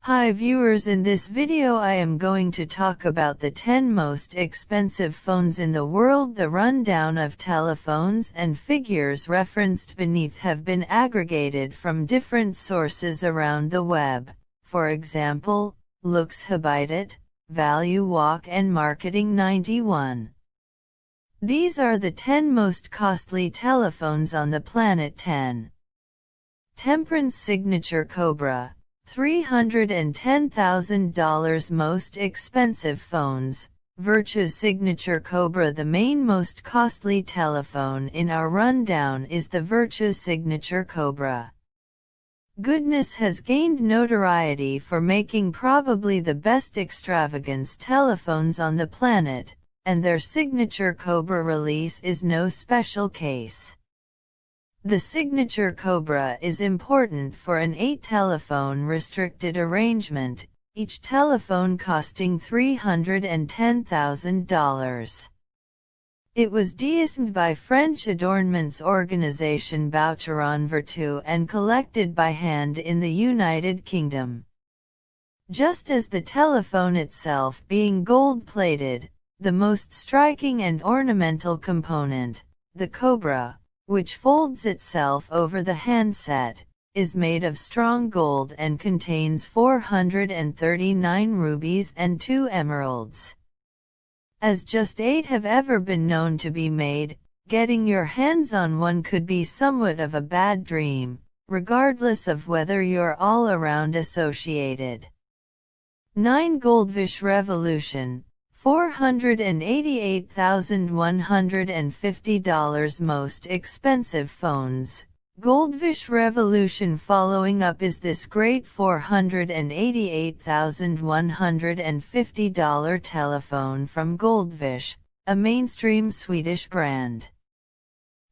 Hi viewers, in this video I am going to talk about the 10 most expensive phones in the world. The rundown of telephones and figures referenced beneath have been aggregated from different sources around the web, for example, LooksHabiteit, ValueWalk and Marketing 91. These are the 10 most costly telephones on the planet. 10. Temperance Signature Cobra, $310,000 most expensive phones. Virtu's Signature Cobra. The main most costly telephone in our rundown is the Virtu Signature Cobra. Goodness has gained notoriety for making probably the best extravagance telephones on the planet, and their Signature Cobra release is no special case. The Signature Cobra is important for an 8-telephone restricted arrangement, each telephone costing $310,000. It was designed by French adornments organization Boucheron Virtu and collected by hand in the United Kingdom. Just as the telephone itself being gold-plated, the most striking and ornamental component, the Cobra, which folds itself over the handset, is made of strong gold and contains 439 rubies and 2 emeralds. As just 8 have ever been known to be made, getting your hands on one could be somewhat of a bad dream, regardless of whether you're all around associated. 9. Goldfish Revolution, $488,150 most expensive phones. Goldfish Revolution. Following up is this great $488,150 telephone from Goldfish, a mainstream Swedish brand.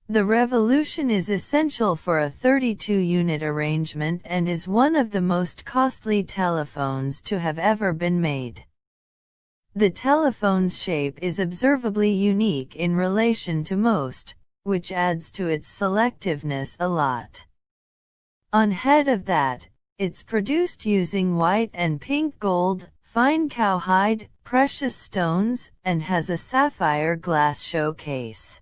The Revolution is essential for a 32-unit arrangement and is one of the most costly telephones to have ever been made. The telephone's shape is observably unique in relation to most, which adds to its selectiveness a lot. On head of that, it's produced using white and pink gold, fine cowhide, precious stones, and has a sapphire glass showcase.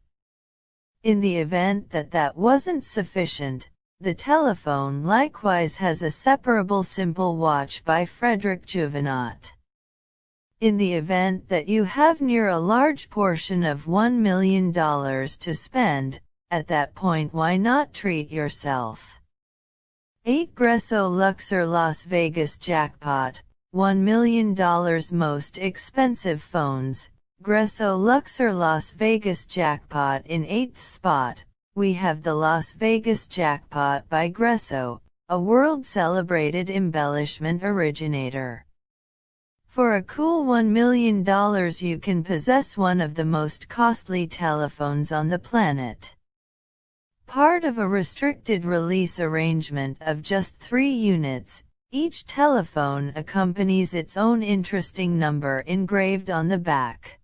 In the event that that wasn't sufficient, the telephone likewise has a separable simple watch by Frederick Juvenot. In the event that you have near a large portion of $1 million to spend, at that point why not treat yourself? 8. Gresso Luxor Las Vegas Jackpot, $1 million most expensive phones. Gresso Luxor Las Vegas Jackpot. In 8th spot, we have the Las Vegas Jackpot by Gresso, a world-celebrated embellishment originator. For a cool $1 million you can possess one of the most costly telephones on the planet. Part of a restricted release arrangement of just 3 units, each telephone accompanies its own interesting number engraved on the back.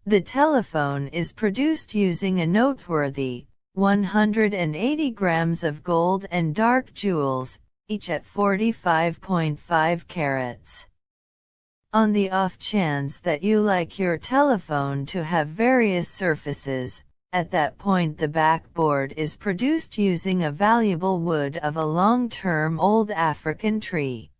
The telephone is produced using a noteworthy 180 grams of gold and dark jewels, each at 45.5 carats. On the off chance that you like your telephone to have various surfaces, at that point the backboard is produced using a valuable wood of a long-term old African tree.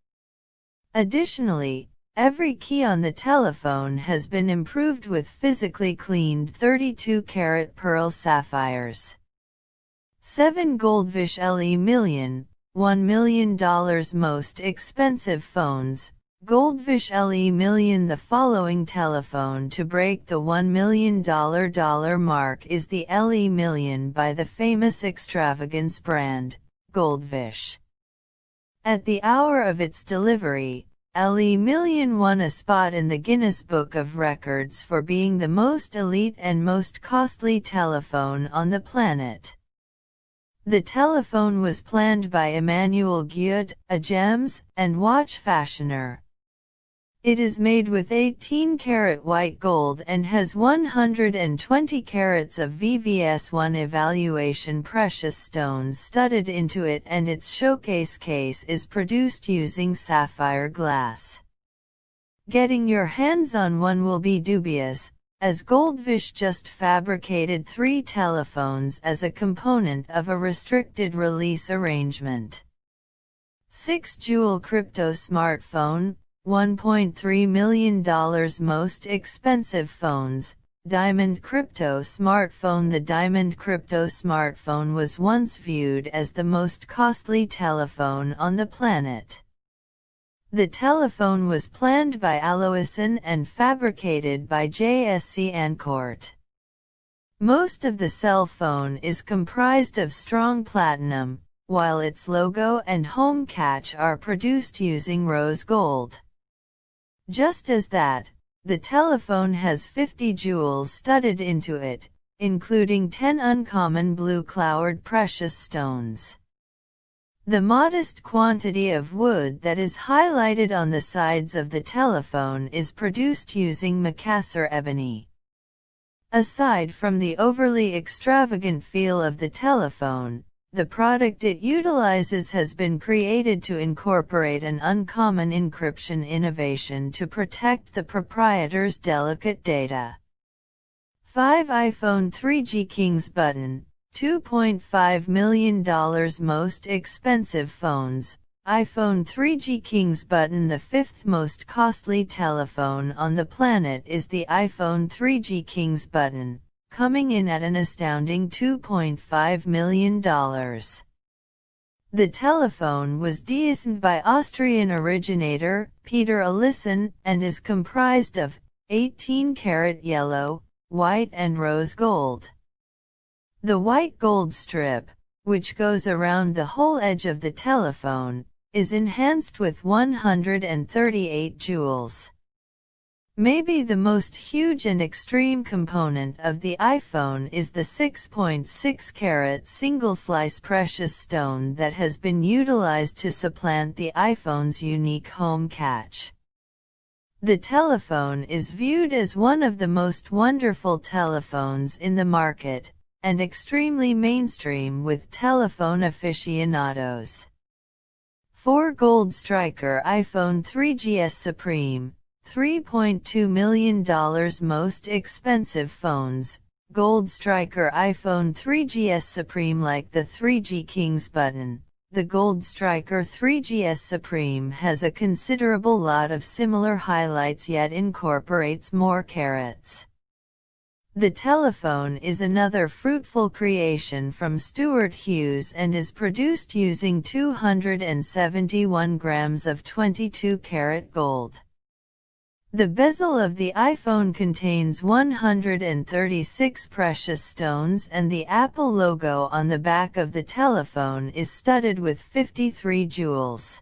Additionally, every key on the telephone has been improved with physically cleaned 32-carat pearl sapphires. 7. Goldfish LE Million, $1 million most expensive phones. Goldfish LE Million. The following telephone to break the $1 million mark is the LE Million by the famous extravagance brand, Goldfish. At the hour of its delivery, LE Million won a spot in the Guinness Book of Records for being the most elite and most costly telephone on the planet. The telephone was planned by Emmanuel Guiot, a gems and watch fashioner. It is made with 18-karat white gold and has 120 carats of VVS1 evaluation precious stones studded into it, and its showcase case is produced using sapphire glass. Getting your hands on one will be dubious, as Goldfish just fabricated 3 telephones as a component of a restricted release arrangement. 6-jewel crypto smartphone, $1.3 million most expensive phones, Diamond Crypto smartphone. The Diamond Crypto smartphone was once viewed as the most costly telephone on the planet. The telephone was planned by Aloisin and fabricated by JSC Ancourt. Most of the cell phone is comprised of strong platinum, while its logo and home catch are produced using rose gold. Just as that, the telephone has 50 jewels studded into it, including 10 uncommon blue-colored precious stones. The modest quantity of wood that is highlighted on the sides of the telephone is produced using Macassar ebony. Aside from the overly extravagant feel of the telephone, the product it utilizes has been created to incorporate an uncommon encryption innovation to protect the proprietor's delicate data. 5 iPhone 3G Kings button, $2.5 million most expensive phones. iPhone 3G Kings button. The 5th most costly telephone on the planet is the iPhone 3G Kings button, coming in at an astounding $2.5 million. The telephone was designed by Austrian originator Peter Alisson and is comprised of 18-karat yellow, white and rose gold. The white gold strip, which goes around the whole edge of the telephone, is enhanced with 138 jewels. Maybe the most huge and extreme component of the iPhone is the 6.6-carat single-slice precious stone that has been utilized to supplant the iPhone's unique home catch. The telephone is viewed as one of the most wonderful telephones in the market, and extremely mainstream with telephone aficionados. 4 Gold Striker iPhone 3GS Supreme, $3.2 million most expensive phones. Gold Striker iPhone 3GS Supreme. Like the 3G Kings button, the Gold Striker 3GS Supreme has a considerable lot of similar highlights yet incorporates more carats. The telephone is another fruitful creation from Stuart Hughes and is produced using 271 grams of 22-karat gold. The bezel of the iPhone contains 136 precious stones, and the Apple logo on the back of the telephone is studded with 53 jewels.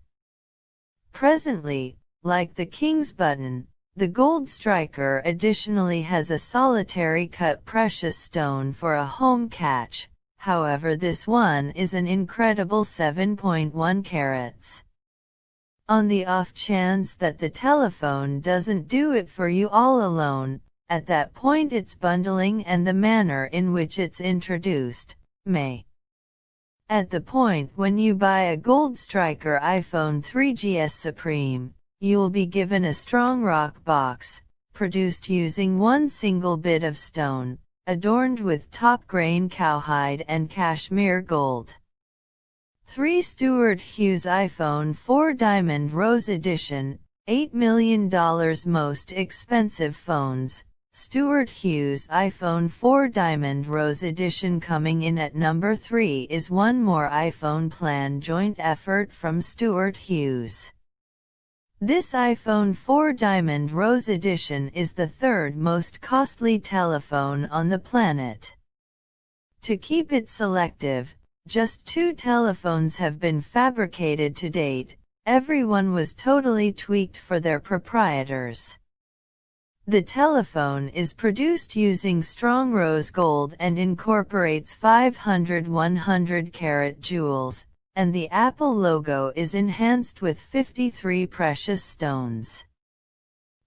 Presently, like the Kings button, the Gold Striker additionally has a solitary cut precious stone for a home catch, however this one is an incredible 7.1 carats. On the off chance that the telephone doesn't do it for you all alone, at that point its bundling and the manner in which it's introduced may. At the point when you buy a Gold Striker iPhone 3GS Supreme, you'll be given a strong rock box, produced using one single bit of stone, adorned with top-grain cowhide and cashmere gold. 3 Stuart Hughes iPhone 4 Diamond Rose Edition, $8 million most expensive phones. Stuart Hughes iPhone 4 Diamond Rose Edition. Coming in at number 3 is one more iPhone plan joint effort from Stuart Hughes. This iPhone 4 Diamond Rose Edition is the 3rd most costly telephone on the planet. To keep it selective, just 2 telephones have been fabricated to date. Everyone was totally tweaked for their proprietors. The telephone is produced using strong rose gold and incorporates 500 100-carat jewels, and the Apple logo is enhanced with 53 precious stones.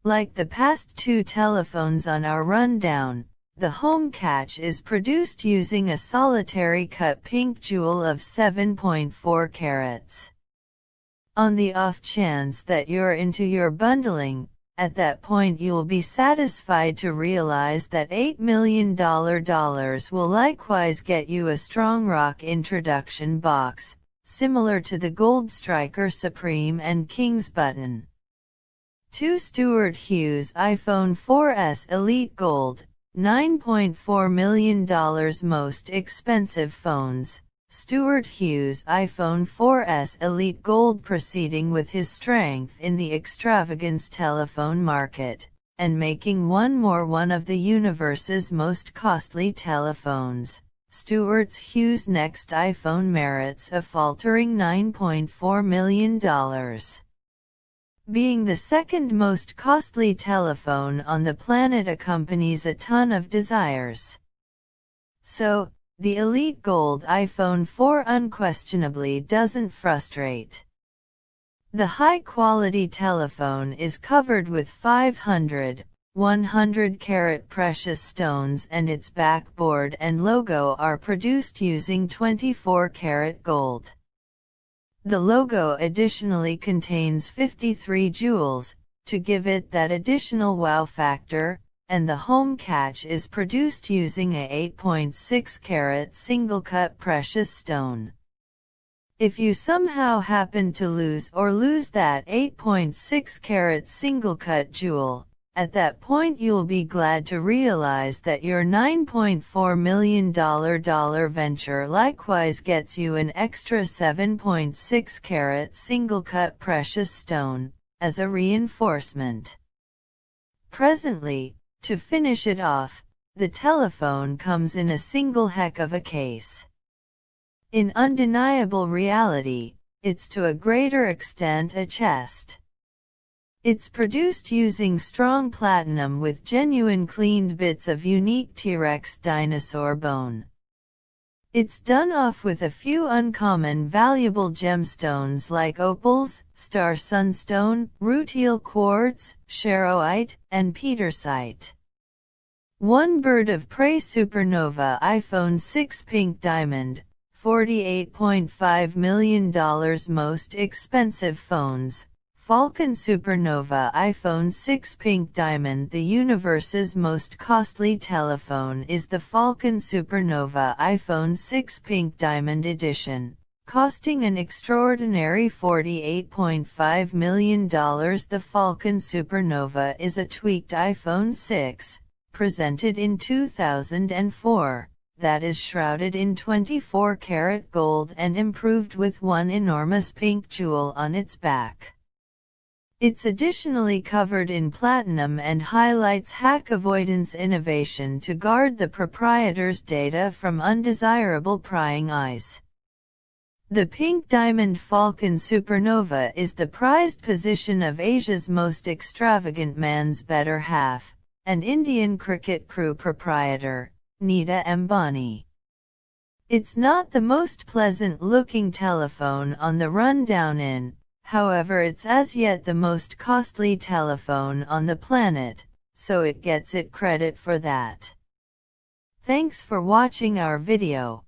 Like the past two telephones on our rundown, the home catch is produced using a solitary cut pink jewel of 7.4 carats. On the off chance that you're into your bundling, at that point you'll be satisfied to realize that $8 million will likewise get you a strong rock introduction box, similar to the Gold Striker Supreme and King's Button. 2 Stuart Hughes iPhone 4S Elite Gold, $9.4 million most expensive phones. Stuart Hughes iPhone 4S Elite Gold proceeding with his strength in the extravagance telephone market, and making one of the universe's most costly telephones. Stuart Hughes' next iPhone merits a faltering $9.4 million. Being the second most costly telephone on the planet accompanies a ton of desires. So, the Elite Gold iPhone 4 unquestionably doesn't frustrate. The high-quality telephone is covered with 500, 100-carat precious stones, and its backboard and logo are produced using 24-carat gold. The logo additionally contains 53 jewels, to give it that additional wow factor, and the home catch is produced using a 8.6-carat single-cut precious stone. If you somehow happen to lose that 8.6-carat single-cut jewel, at that point you'll be glad to realize that your $9.4 million venture likewise gets you an extra 7.6-carat single-cut precious stone, as a reinforcement. Presently, to finish it off, the telephone comes in a single heck of a case. In undeniable reality, it's to a greater extent a chest. It's produced using strong platinum with genuine cleaned bits of unique T-Rex dinosaur bone. It's done off with a few uncommon valuable gemstones like opals, star sunstone, rutile quartz, charoite, and petersite. One bird of prey supernova iPhone 6 pink diamond, $48.5 million most expensive phones. Falcon Supernova iPhone 6 Pink Diamond. The universe's most costly telephone is the Falcon Supernova iPhone 6 Pink Diamond Edition, costing an extraordinary $48.5 million. The Falcon Supernova is a tweaked iPhone 6, presented in 2004, that is shrouded in 24-karat gold and improved with one enormous pink jewel on its back. It's additionally covered in platinum and highlights hack avoidance innovation to guard the proprietor's data from undesirable prying eyes. The Pink Diamond Falcon Supernova is the prized possession of Asia's most extravagant man's better half, and Indian cricket crew proprietor, Nita Ambani. It's not the most pleasant-looking telephone on the rundown however it's as yet the most costly telephone on the planet, so it gets it credit for that. Thanks for watching our video.